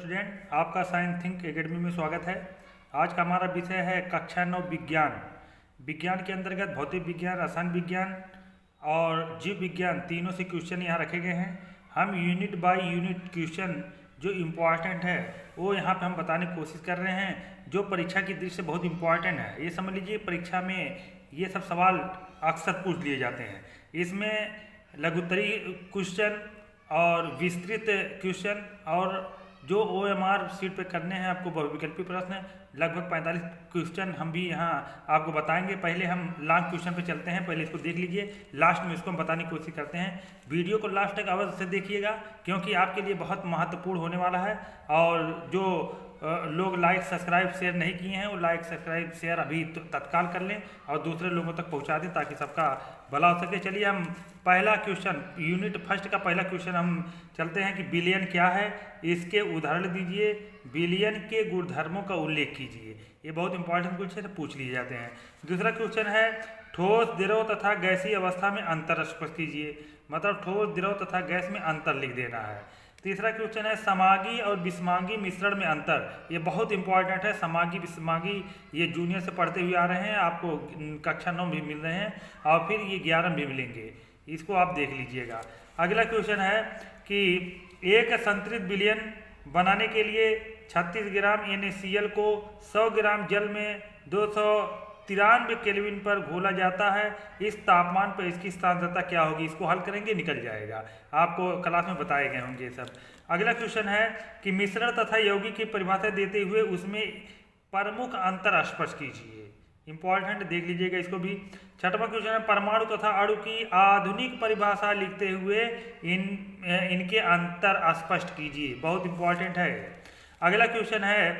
Student, आपका science think academy में स्वागत है। आज का हमारा विषय है कक्षा 9 विज्ञान। विज्ञान के अंतर्गत भौतिक विज्ञान, रसायन विज्ञान और जीव विज्ञान तीनों से क्वेश्चन यहाँ रखे गए हैं। हम यूनिट बाय यूनिट क्वेश्चन जो इम्पोर्टेंट है वो यहाँ पे हम बताने की कोशिश कर रहे हैं, जो परीक्षा की दृष्टि से बहुत इम्पोर्टेंट है। ये समझ लीजिए परीक्षा में ये सब सवाल अक्सर पूछ लिए जाते हैं। इसमें लघुत्तरी क्वेश्चन और विस्तृत क्वेश्चन और जो OMR सीट पे करने हैं आपको बहुविकल्पी प्रश्न लगभग 45 क्वेश्चन हम भी यहाँ आपको बताएंगे। पहले हम लॉन्ग क्वेश्चन पे चलते हैं, पहले इसको देख लीजिए, लास्ट में इसको हम बताने की कोशिश करते हैं। वीडियो को लास्ट तक अवश्य से देखिएगा क्योंकि आपके लिए बहुत महत्वपूर्ण होने वाला है। और जो लोग लाइक सब्सक्राइब शेयर नहीं किए हैं वो लाइक सब्सक्राइब शेयर अभी तत्काल कर लें और दूसरे लोगों तक पहुंचा दें ताकि सबका भला हो सके। चलिए हम पहला क्वेश्चन, यूनिट फर्स्ट का पहला क्वेश्चन हम चलते हैं कि बिलियन क्या है, इसके उदाहरण दीजिए, बिलियन के गुणधर्मों का उल्लेख कीजिए। ये बहुत इंपॉर्टेंट क्वेश्चन पूछ लिए जाते हैं। दूसरा क्वेश्चन है ठोस, द्रव तथा गैसीय अवस्था में अंतर स्पष्ट कीजिए, मतलब ठोस, द्रव तथा गैस में अंतर लिख देना है। तीसरा क्वेश्चन है समागी और विषमांगी मिश्रण में अंतर। ये बहुत इंपॉर्टेंट है। समागी विषमागी ये जूनियर से पढ़ते हुए आ रहे हैं, आपको कक्षा 9 भी मिल रहे हैं और फिर ये 11 भी मिलेंगे, इसको आप देख लीजिएगा। अगला क्वेश्चन है कि एक संतृप्त विलयन बनाने के लिए 36 ग्राम NaCl को 100 ग्राम जल में 293 केल्विन पर घोला जाता है। इस तापमान पर इसकी सांद्रता क्या होगी? इसको हल करेंगे, निकल जाएगा, आपको क्लास में बताए गए होंगे सब। अगला क्वेश्चन है कि मिश्रण तथा यौगिक की परिभाषा देते हुए उसमें प्रमुख अंतर स्पष्ट कीजिए। इंपॉर्टेंट, देख लीजिएगा इसको भी। छठवां क्वेश्चन है परमाणु तथा अणु की आधुनिक परिभाषा लिखते हुए इनके अंतर स्पष्ट कीजिए। बहुत इंपॉर्टेंट है। अगला क्वेश्चन है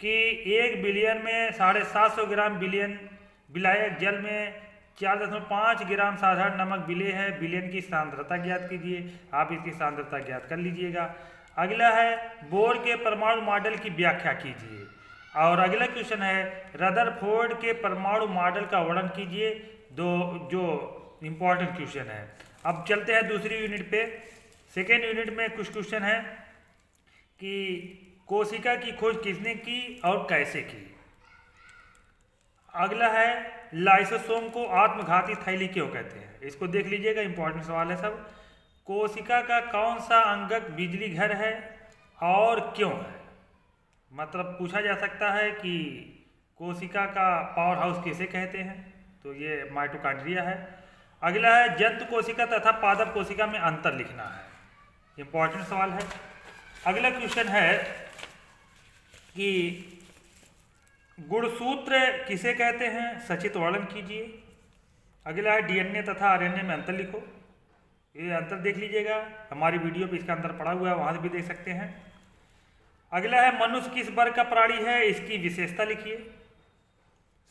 कि 1 बिलियन में 750 ग्राम विलायक जल में 4.5 ग्राम साधारण नमक विलेय है। विलयन की सांद्रता ज्ञात कीजिए। आप इसकी सांद्रता ज्ञात कर लीजिएगा। अगला है बोर के परमाणु मॉडल की व्याख्या कीजिए। और अगला क्वेश्चन है रदरफोर्ड के परमाणु मॉडल का वर्णन कीजिए। दो जो इंपॉर्टेंट क्वेश्चन है। अब चलते हैं दूसरी यूनिट पे। सेकेंड यूनिट में कुछ क्वेश्चन है कि कोशिका की खोज किसने की और कैसे की। अगला है लाइसोसोम को आत्मघाती थैली क्यों कहते हैं, इसको देख लीजिएगा, इंपॉर्टेंट सवाल है सब। कोशिका का कौन सा अंगक बिजली घर है और क्यों है, मतलब पूछा जा सकता है कि कोशिका का पावर हाउस किसे कहते हैं, तो ये माइटोकॉन्ड्रिया है। अगला है जंतु कोशिका तथा पादप कोशिका में अंतर लिखना है, इंपॉर्टेंट सवाल है। अगला क्वेश्चन है कि गुणसूत्र किसे कहते हैं, सचित्र वर्णन कीजिए। अगला है DNA तथा RNA में अंतर लिखो। ये अंतर देख लीजिएगा, हमारी वीडियो पे इसका अंतर पड़ा हुआ है, वहां से भी देख सकते हैं। अगला है मनुष्य किस वर्ग का प्राणी है, इसकी विशेषता लिखिए।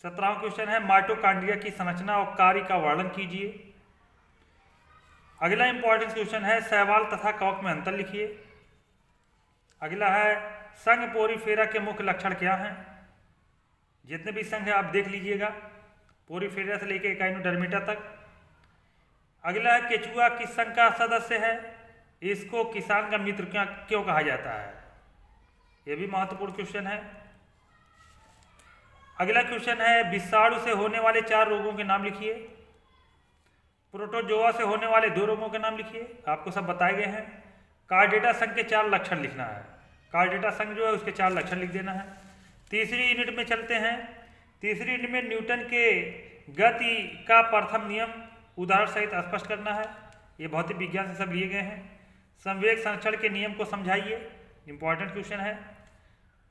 17वां क्वेश्चन है माइटोकॉन्ड्रिया की संरचना और कार्य का वर्णन कीजिए। अगला इंपॉर्टेंट क्वेश्चन है शैवाल तथा कवक में अंतर लिखिए। अगला है संघ पोरीफेरा के मुख्य लक्षण क्या हैं। जितने भी संघ है आप देख लीजिएगा, पोरीफेरा से लेकर एकाइनोडर्मिटा तक। अगला है केचुआ किस संघ का सदस्य है, इसको किसान का मित्र क्यों कहा जाता है, यह भी महत्वपूर्ण क्वेश्चन है। अगला क्वेश्चन है विषाणु से होने वाले 4 रोगों के नाम लिखिए। प्रोटोजोआ से होने वाले 2 रोगों के नाम लिखिए, आपको सब बताए गए हैं। कार्डेटा संघ के 4 लक्षण लिखना है, कार्डेटा संघ जो है उसके 4 लक्षण लिख देना है। तीसरी यूनिट में चलते हैं। तीसरी यूनिट में न्यूटन के गति का प्रथम नियम उदाहरण सहित स्पष्ट करना है, ये भौतिक विज्ञान से सब लिए गए हैं। संवेग संरक्षण के नियम को समझाइए, इंपॉर्टेंट क्वेश्चन है।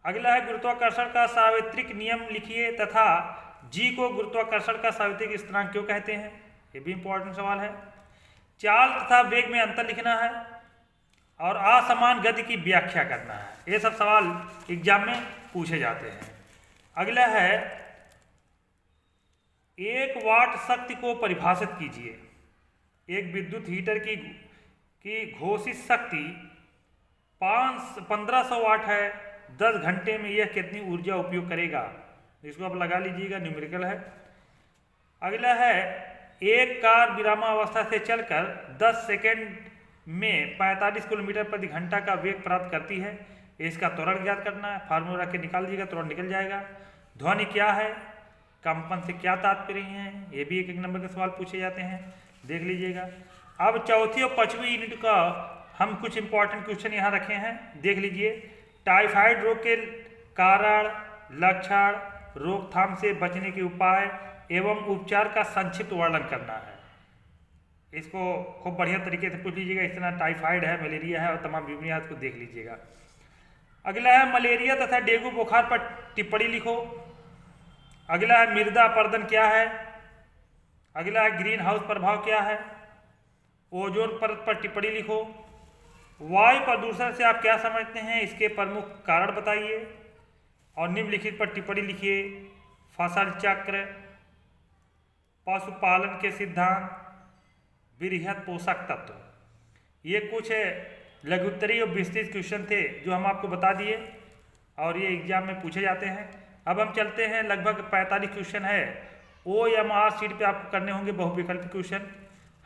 अगला है गुरुत्वाकर्षण का सार्वत्रिक नियम लिखिए तथा G को गुरुत्वाकर्षण का सार्वत्रिक स्थिरांक क्यों कहते हैं, ये भी इंपॉर्टेंट सवाल है। चाल तथा वेग में अंतर लिखना है और असमान गति की व्याख्या करना है। ये सब सवाल एग्जाम में पूछे जाते हैं। अगला है 1 वाट शक्ति को परिभाषित कीजिए। एक विद्युत हीटर की घोषित शक्ति 1500 वाट है। 10 घंटे में यह कितनी ऊर्जा उपयोग करेगा, इसको आप लगा लीजिएगा, न्यूमेरिकल है। अगला है एक कार विरामावस्था से चलकर 10 सेकेंड में 45 किलोमीटर प्रति घंटा का वेग प्राप्त करती है। इसका त्वरण ज्ञात करना है, फार्मूला रख के निकाल दीजिएगा, त्वरण निकल जाएगा। ध्वनि क्या है, कंपन से क्या तात्पर्य है, ये भी एक नंबर के सवाल पूछे जाते हैं, देख लीजिएगा। अब चौथी और पांचवी यूनिट का हम कुछ इंपॉर्टेंट क्वेश्चन यहाँ रखे हैं, देख लीजिए। टाइफाइड रोग के कारण, लक्षण, रोकथाम से बचने के उपाय एवं उपचार का संक्षिप्त वर्णन करना है। इसको खूब बढ़िया तरीके से पूछ लीजिएगा। इस तरह टाइफाइड है, मलेरिया है और तमाम बीमारियां को देख लीजिएगा। अगला है मलेरिया तथा डेंगू बुखार पर टिप्पणी लिखो। अगला है मृदा अपर्दन क्या है। अगला है ग्रीन हाउस प्रभाव क्या है। ओजोन परत पर टिप्पणी लिखो। वायु प्रदूषण से आप क्या समझते हैं, इसके प्रमुख कारण बताइए और निम्नलिखित पर टिप्पणी लिखिए। फसल चक्र, पशुपालन के सिद्धांत, वृहद पोषक तत्व, ये कुछ लघुत्तरीय और विस्तृत क्वेश्चन थे जो हम आपको बता दिए और ये एग्जाम में पूछे जाते हैं। अब हम चलते हैं, लगभग 45 क्वेश्चन है। OMR शीट पे आपको करने होंगे बहुविकल्प क्वेश्चन।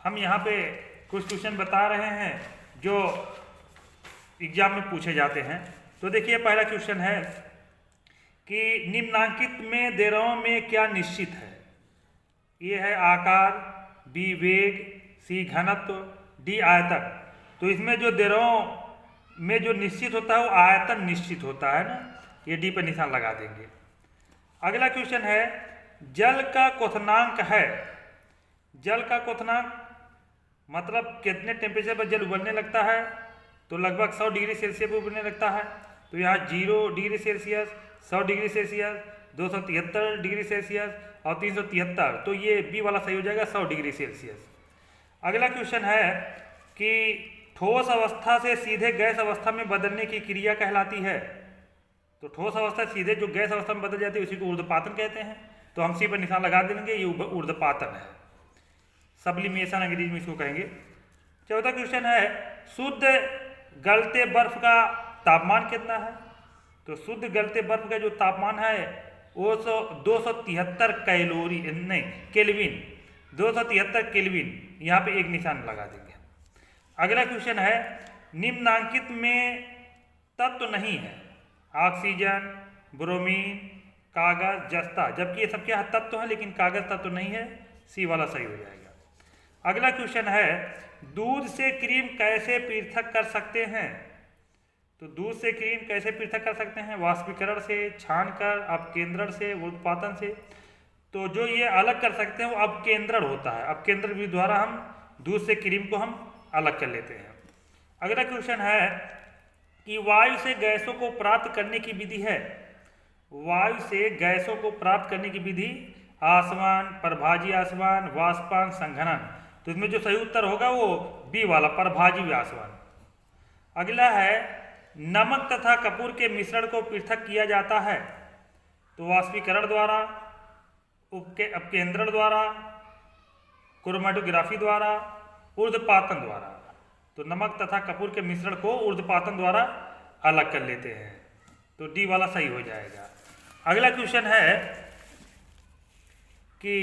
हम यहाँ पे कुछ क्वेश्चन बता रहे हैं जो एग्जाम में पूछे जाते हैं। तो देखिए पहला क्वेश्चन है कि निम्नांकित में देरों में क्या निश्चित है। ये है आकार, B वेग, C घनत्व, D आयतन। तो इसमें जो देरों में जो निश्चित होता है वो आयतन निश्चित होता है ना, ये D पर निशान लगा देंगे। अगला क्वेश्चन है जल का क्वथनांक है। जल का क्वथनांक मतलब कितने टेम्परेचर पर जल उबलने लगता है, तो लगभग 100 डिग्री सेल्सियस पर उबलने लगता है। तो यहाँ 0 degree Celsius, 100 degree Celsius, 273 degree Celsius और 373, तो ये बी वाला सही हो जाएगा, 100 डिग्री सेल्सियस। अगला क्वेश्चन है कि ठोस अवस्था से सीधे गैस अवस्था में बदलने की क्रिया कहलाती है। तो ठोस अवस्था सीधे जो गैस अवस्था में बदल जाती है उसी को ऊर्ध्वपातन कहते हैं। तो हम सी पर निशान लगा देंगे, ये ऊर्ध्वपातन है, सब्लिमेशन अंग्रेजी में इसको कहेंगे। चौथा क्वेश्चन है शुद्ध गलते बर्फ का तापमान कितना है। तो शुद्ध गलते बर्फ का जो तापमान है वो 273 कैलोरी नहीं केल्विन, 273 केल्विन, यहाँ पे एक निशान लगा देंगे। अगला क्वेश्चन है निम्नांकित में तत्व नहीं है। ऑक्सीजन, ब्रोमीन, कागज, जस्ता, जबकि ये सब क्या तत्व है लेकिन कागज तत्व नहीं है, सी वाला सही हो जाएगा। अगला क्वेश्चन है दूध से क्रीम कैसे पृथक कर सकते हैं। तो दूध से क्रीम कैसे पृथक कर सकते हैं, वाष्पीकरण से, छानकर, अपकेंद्रण से, उत्पादन से। तो जो ये अलग कर सकते हैं वो अपकेंद्रण होता है, अपकेंद्रण विधि द्वारा हम दूध से क्रीम को हम अलग कर लेते हैं। अगला क्वेश्चन है कि वायु से गैसों को प्राप्त करने की विधि है। वायु से गैसों को प्राप्त करने की विधि आसमान, परभाजी आसमान, वाष्पान, संघनन। तो इसमें जो सही उत्तर होगा वो बी वाला परभाजी आसमान। अगला है नमक तथा कपूर के मिश्रण को पृथक किया जाता है। तो वाष्पीकरण द्वारा, अपकेंद्रण द्वारा, क्रोमेटोग्राफी द्वारा, ऊर्ध्वपातन द्वारा। तो नमक तथा कपूर के मिश्रण को ऊर्ध्वपातन द्वारा अलग कर लेते हैं, तो डी वाला सही हो जाएगा। अगला क्वेश्चन है कि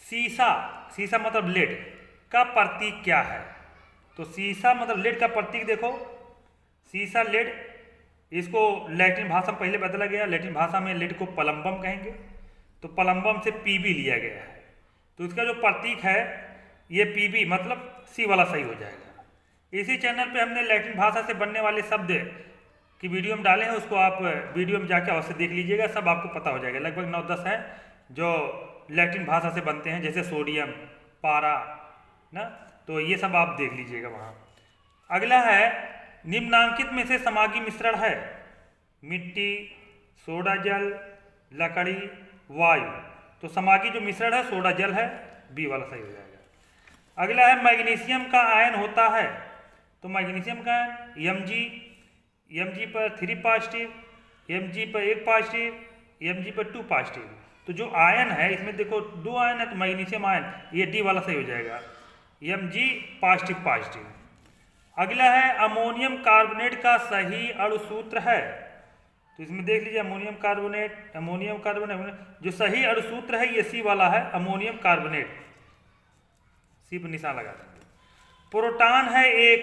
सीसा, सीसा मतलब लेड का प्रतीक क्या है। तो सीसा मतलब लेड का प्रतीक देखो, सीसा लेड, इसको लैटिन भाषा में पहले बदला गया, लैटिन भाषा में लेड को पलम्बम कहेंगे। तो पलम्बम से पीबी लिया गया है, तो इसका जो प्रतीक है ये पीबी मतलब सी वाला सही हो जाएगा। इसी चैनल पे हमने लैटिन भाषा से बनने वाले शब्द की वीडियो में डाले हैं, उसको आप वीडियो में जाके अवश्य देख लीजिएगा, सब आपको पता हो जाएगा। लगभग 9-10 हैं जो लैटिन भाषा से बनते हैं, जैसे सोडियम, पारा ना, तो ये सब आप देख लीजिएगा वहाँ। अगला है निम्नांकित में से समागी मिश्रण है। मिट्टी, सोडा जल, लकड़ी, वायु। तो समागी जो मिश्रण है सोडा जल है, बी वाला सही हो जाएगा। अगला है मैग्नीशियम का आयन होता है। तो मैग्नीशियम का आयन Mg पर 3 पॉजिटिव, Mg पर 1 पॉजिटिव, Mg पर 2 पॉजिटिव। तो जो आयन है इसमें देखो 2 आयन है, तो मैग्नीशियम आयन, ये डी वाला सही हो जाएगा, Mg पॉजिटिव पॉजिटिव। अगला है अमोनियम कार्बोनेट का सही अणु सूत्र है। तो इसमें देख लीजिए अमोनियम कार्बोनेट, जो सही अणु सूत्र है ये सी वाला है, अमोनियम कार्बोनेट, सी पर निशान लगा देंगे। प्रोटॉन है एक,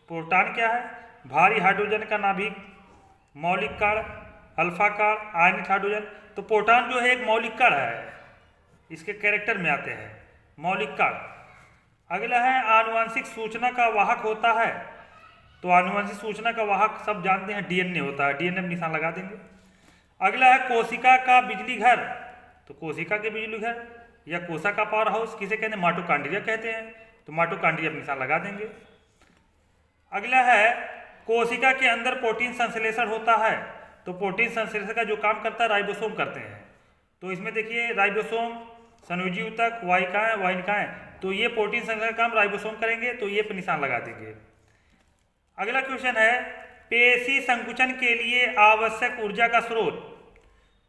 प्रोटॉन क्या है, भारी हाइड्रोजन का नाभिक, मौलिक कण, अल्फा कण, आयनिक हाइड्रोजन। तो प्रोटॉन जो है एक मौलिक कण है, इसके कैरेक्टर में आते हैं मौलिक कण। अगला है आनुवंशिक सूचना का वाहक होता है। तो आनुवंशिक सूचना का वाहक सब जानते हैं डीएनए होता है, डीएनए में निशान लगा देंगे। अगला है कोशिका का बिजली घर। तो कोशिका के बिजली घर या कोशिका का पावर हाउस किसे कहते हैं, माइटोकॉन्ड्रिया कहते हैं, तो माइटोकॉन्ड्रिया में निशान लगा देंगे। अगला है कोशिका के अंदर प्रोटीन संश्लेषण होता है। तो प्रोटीन संश्लेषण का जो काम करता है राइबोसोम करते हैं। तो इसमें देखिए राइबोसोम, संयोजी ऊतक, वाहिकाएं, वाहिकाएं, तो ये प्रोटीन संश्लेषण का काम राइबोसोम करेंगे, तो ये पे निशान लगा देंगे। अगला क्वेश्चन है पेशी संकुचन के लिए आवश्यक ऊर्जा का स्रोत।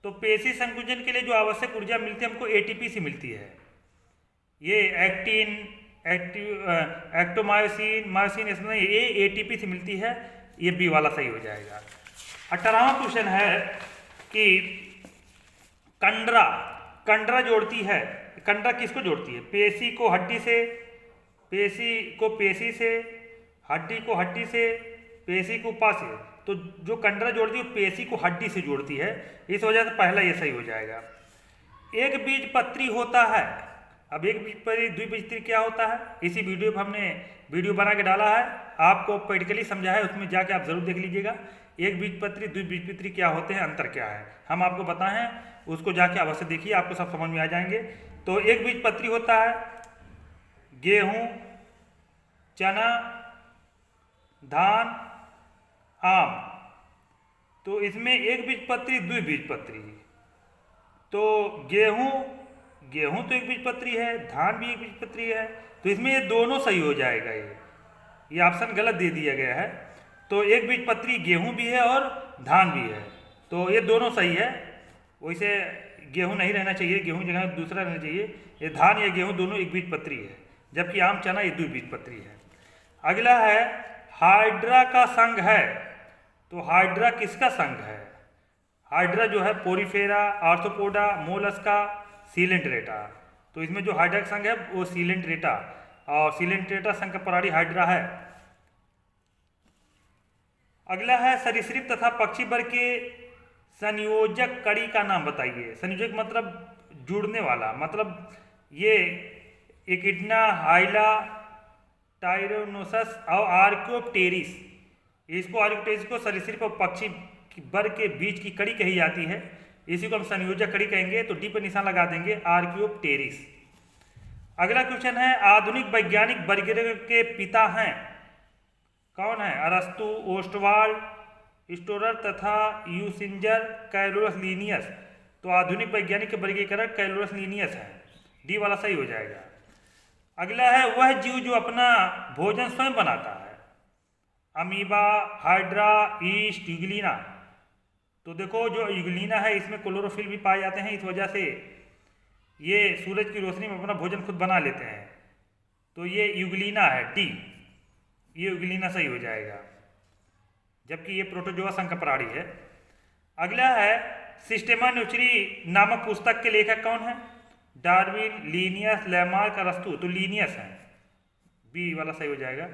तो पेशी संकुचन के लिए जो आवश्यक ऊर्जा मिलती है हमको एटीपी से मिलती है। ये एक्टिन, एक्टोमायोसिन, मायोसिन, इसमें ये एटीपी से मिलती है। ये बी वाला सही हो जाएगा। 18वां क्वेश्चन है कि कंडरा जोड़ती है। कंडरा किसको जोड़ती है, पेशी को हड्डी से, पेशी को पेशी से, हड्डी को हड्डी से, पेशी को पा से। तो जो कंडरा जोड़ती है पेशी को हड्डी से जोड़ती है, इस वजह से पहला ये सही हो जाएगा। एक बीजपत्री होता है। अब एक बीजपत्री, द्विबीजपत्री क्या होता है, इसी वीडियो पर हमने वीडियो बना के डाला है, आपको प्रैक्टिकली समझा है, उसमें जाके आप जरूर देख लीजिएगा। एक बीजपत्री, द्विबीजपत्री क्या होते हैं, अंतर क्या है, हम आपको बताएं, उसको जाके अवश्य देखिए, आपको सब समझ में आ जाएंगे। तो एक बीजपत्री होता है गेहूं, चना, धान, आम। तो इसमें एक बीजपत्री, द्विबीजपत्री। तो गेहूं तो एक बीजपत्री है, धान भी एक बीजपत्री है, तो इसमें ये दोनों सही हो जाएगा। ये ऑप्शन गलत दे दिया गया है। तो एक बीजपत्री गेहूं भी है और धान भी है, तो ये दोनों सही है। वैसे गेहूं नहीं रहना चाहिए, गेहूं जगह दूसरा रहना चाहिए। ये धान या गेहूं दोनों एक बीजपत्री है, जबकि आम, चना ये द्विबीजपत्री है। अगला है हाइड्रा का संघ है। तो हाइड्रा किसका संघ है, हाइड्रा जो है पोरीफेरा, आर्थ्रोपोडा, मोलस्का, सीलेंट्रेटा। तो इसमें जो हाइड्रा का संघ है वो सीलेंट्रेटा, और सीलेंट्रेटा संघ का प्राणी हाइड्रा है। अगला है सरीसृप तथा पक्षी वर्ग के संयोजक कड़ी का नाम बताइए। संयोजक मतलब जुड़ने वाला, मतलब ये एकिडना, हाइला, टायरोनोसस और आर्कियोप्टेरिस। इसको आर्कियोप्टेरिस को सरीसृप और पक्षी वर्ग के बीच की कड़ी कही जाती है, इसी को हम संयोजक कड़ी कहेंगे। तो डी पर निशान लगा देंगे, आर्कियोप्टेरिस। अगला क्वेश्चन है आधुनिक वैज्ञानिक वर्गीकरण के पिता हैं, कौन है, अरस्तु, ओस्टवाल्ड, स्टोरर तथा यूसिंजर, कैलोरस लीनियस। तो आधुनिक वैज्ञानिक के वर्गीकरण कैलोरस लीनियस है, डी वाला सही हो जाएगा। अगला है वह जीव जो अपना भोजन स्वयं बनाता है, अमीबा, हाइड्रा, ईस्ट, यूग्लिना। तो देखो जो यूग्लिना है इसमें क्लोरोफिल भी पाए जाते हैं, इस वजह से ये सूरज की रोशनी में अपना भोजन खुद बना लेते हैं। तो ये यूग्लिना है, डी, ये यूग्लिना सही हो जाएगा, जबकि ये प्रोटोजोआ संघ का प्राणी है। अगला है सिस्टेमा न्यूचरी नामक पुस्तक के लेखक कौन है, डार्विन, लीनियस, लैमार्क, अरस्तु। तो लीनियस है, बी वाला सही हो जाएगा।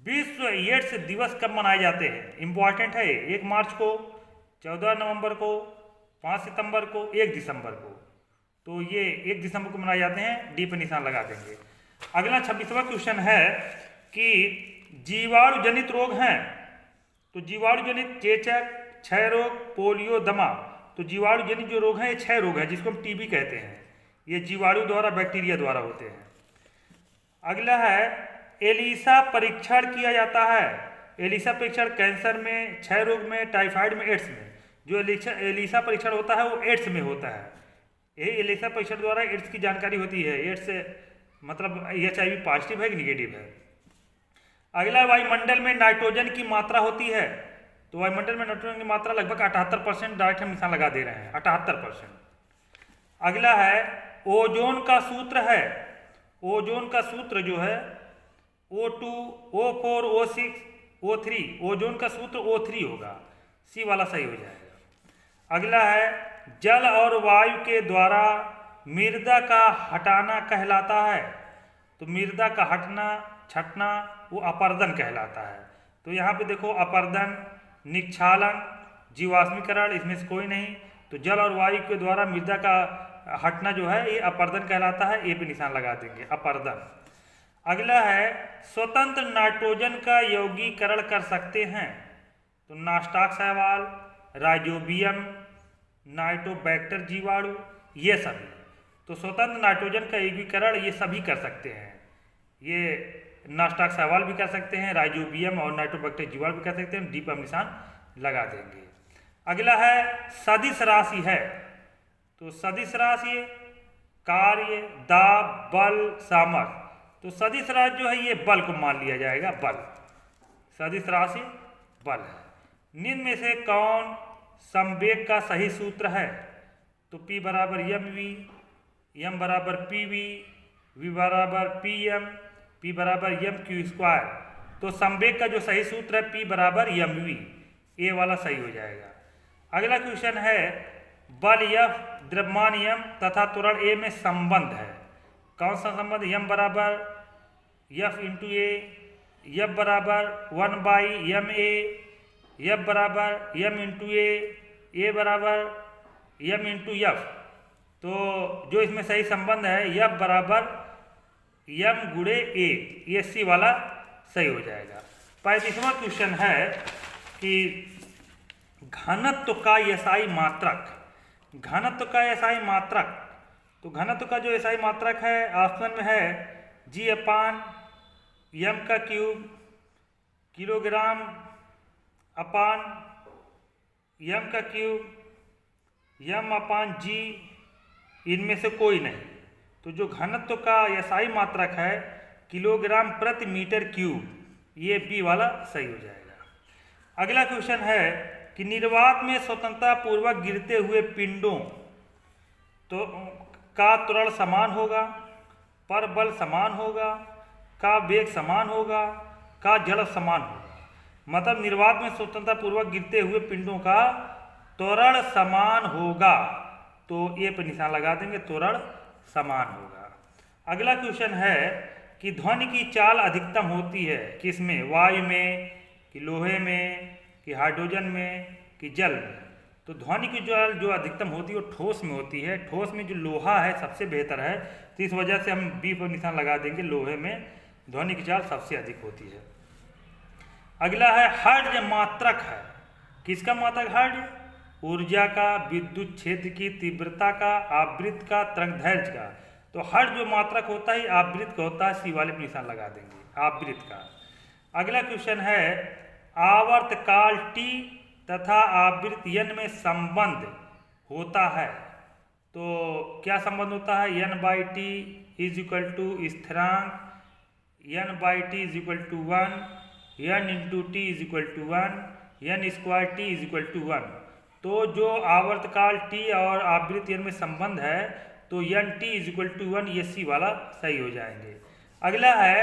विश्व एड्स दिवस कब मनाए जाते हैं, इंपॉर्टेंट है, 1 मार्च को, 14 नवंबर को, 5 सितंबर को, 1 दिसंबर को। तो ये 1 दिसंबर को मनाए जाते हैं, डी पर निशान लगा देंगे। अगला 26वां क्वेश्चन है कि जीवाणु जनित रोग हैं। तो जीवाणु जनित चेचक, क्षय रोग, पोलियो, दमा। तो जीवाणु जनित जो रोग है ये 6 रोग है, जिसको हम टीबी कहते हैं। ये जीवाणु द्वारा, बैक्टीरिया द्वारा होते हैं। अगला है एलिसा परीक्षण किया जाता है। एलिसा परीक्षण कैंसर में, क्षय रोग में, टाइफाइड में, एड्स में। जो एलिसा परीक्षण होता है वो एड्स में होता है। यही एलिसा परीक्षण द्वारा एड्स की जानकारी होती है। एड्स मतलब HIV पॉजिटिव है कि निगेटिव है। अगला वायुमंडल में नाइट्रोजन की मात्रा होती है। तो वायुमंडल में नाइट्रोजन की मात्रा लगभग 78%, डायरेक्ट हम निशान लगा दे रहे हैं, 78%। अगला है ओजोन का सूत्र है। ओजोन का सूत्र जो है O2, O4, O6, O3। Ozone का सूत्र O3 होगा, सी वाला सही हो जाएगा। अगला है जल और वायु के द्वारा मृदा का हटाना कहलाता है। तो मृदा का हटना, छटना वो अपरदन कहलाता है। तो यहाँ पे देखो अपर्दन, निक्षालन, जीवाश्मीकरण, इसमें से कोई नहीं। तो जल और वायु के द्वारा मृदा का हटना जो है ये अपर्दन कहलाता है, ए पे निशान लगा देंगे, अपर्दन। अगला है स्वतंत्र नाइट्रोजन का यौगीकरण कर सकते हैं। तो नास्टाक शैवाल, राइजोबियम, नाइट्रोबैक्टर जीवाणु, ये सभी। तो स्वतंत्र नाइट्रोजन का यौगीकरण ये सभी कर सकते हैं। ये नास्टाक शैवाल भी कर सकते हैं, राइजोबियम और नाइट्रोबैक्टर जीवाणु भी कर सकते हैं। डी पर हम निशान लगा देंगे। अगला है सदिश राशि है। तो सदिश राशि कार्य, दाब, बल, सामर्थ्य। तो सदिश राशि जो है ये बल को मान लिया जाएगा, बल। सदिश राशि बल है। निम्न में से कौन संवेग का सही सूत्र है? तो P बराबर mv, m बराबर pv, v बराबर pm, p बराबर mq²। तो संवेग का जो सही सूत्र है P बराबर mv, ए वाला सही हो जाएगा। अगला क्वेश्चन है बल F, द्रव्यमान m तथा त्वरण a में संबंध है। कौन सा संबंध? m बराबर F इंटू ए, F बराबर 1/ma, F बराबर m इंटू ए बराबर m इंटू F। तो जो इसमें सही संबंध है F बराबर m गुणे a, ये सी वाला सही हो जाएगा। 35वां क्वेश्चन है कि घनत्व का एसआई मात्रक। घनत्व का एसआई मात्रक। तो घनत्व का जो एसआई मात्रक है ऑप्शन में है G/m का क्यूब, किलोग्राम अपान m का क्यूब, m/g, इनमें से कोई नहीं। तो जो घनत्व का एसआई मात्रक है किलोग्राम प्रति मीटर क्यूब, ये बी वाला सही हो जाएगा। अगला क्वेश्चन है कि निर्वात में स्वतंत्रता पूर्वक गिरते हुए पिंडों तो का त्वरण समान होगा, पर बल समान होगा, का वेग समान होगा, का जड़ समान होगा। मतलब निर्वात में स्वतंत्रता पूर्वक गिरते हुए पिंडों का त्वरण समान होगा। तो ए पर निशान लगा देंगे, त्वरण समान होगा। अगला क्वेश्चन है कि ध्वनि की चाल अधिकतम होती है किसमें? वायु में, कि लोहे में, कि हाइड्रोजन में, कि जल में। तो ध्वनि की चाल जो अधिकतम होती है वो ठोस में होती है। ठोस में जो लोहा है सबसे बेहतर है, तो इस वजह से हम बी पर निशान लगा देंगे, लोहे में ध्वनि की चाल सबसे अधिक होती है। अगला है हर्ट्ज मात्रक है। किसका मात्रक? हर्ट्ज ऊर्जा का, विद्युत क्षेत्र की तीव्रता का, आवृत्ति का, तरंगदैर्घ्य का। तो हर्ट्ज जो मात्रक होता है आवृत्ति का होता है, सी वाले पर निशान लगा देंगे, आवृत्ति का। अगला क्वेश्चन है आवर्तकाल T तथा आवृत्ति n में संबंध होता है। तो क्या संबंध होता है? n/t इज इक्वल टू स्थिरांक, n/t is equal to 1, n into T is equal to 1, n² t is equal to 1। तो जो आवर्तकाल T और आवृत्ति n में संबंध है तो n t is equal to 1, ये सी वाला सही हो जाएंगे। अगला है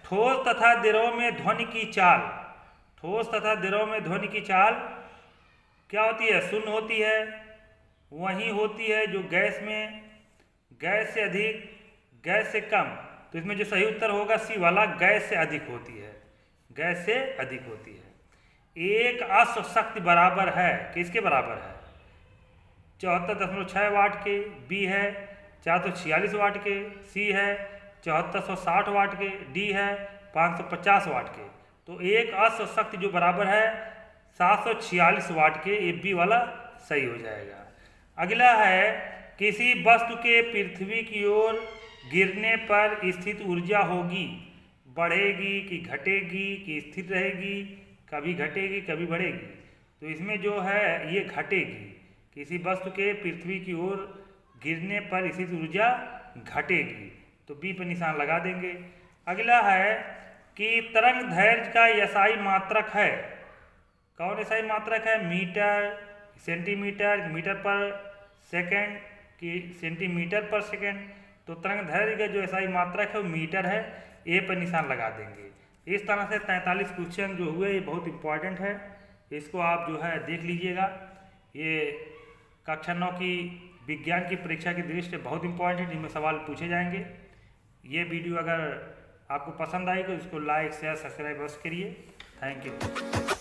ठोस तथा द्रव में ध्वनि की चाल। ठोस तथा द्रव में ध्वनि की चाल क्या होती है? शून्य होती है। वही होती है जो गैस में, गैस से अधिक, गैस से कम। तो इसमें जो सही उत्तर होगा सी वाला, गैस से अधिक होती है, गैस से अधिक होती है। एक अश्व शक्ति बराबर है, किसके बराबर है? 74.6 वाट के, बी है 446 वाट के, सी है 7460 वाट के, डी है 550 वाट के। तो एक अश्व शक्ति जो बराबर है 746 वाट के, ये बी वाला सही हो जाएगा। अगला है किसी वस्तु के पृथ्वी की ओर गिरने पर स्थित ऊर्जा होगी, बढ़ेगी कि घटेगी कि स्थिर रहेगी, कभी घटेगी कभी बढ़ेगी। तो इसमें जो है ये घटेगी। किसी वस्तु के पृथ्वी की ओर गिरने पर स्थित ऊर्जा घटेगी, तो बी पर निशान लगा देंगे। अगला है कि तरंग दैर्घ्य का एसआई मात्रक है। कौन एसआई मात्रक है? मीटर, सेंटीमीटर, मीटर पर सेकेंड कि सेंटीमीटर पर सेकेंड। तो तरंग दैर्घ्य का जो एसआई मात्रक है वो मीटर है, ए पर निशान लगा देंगे। इस तरह से 43 क्वेश्चन जो हुए ये बहुत इंपॉर्टेंट है, इसको आप जो है देख लीजिएगा। ये कक्षा 9 की विज्ञान की परीक्षा की दृष्टि से बहुत इंपॉर्टेंट है, इनमें सवाल पूछे जाएंगे। ये वीडियो अगर आपको पसंद आई तो इसको लाइक शेयर सब्सक्राइब अवश्य करिए। Thank you.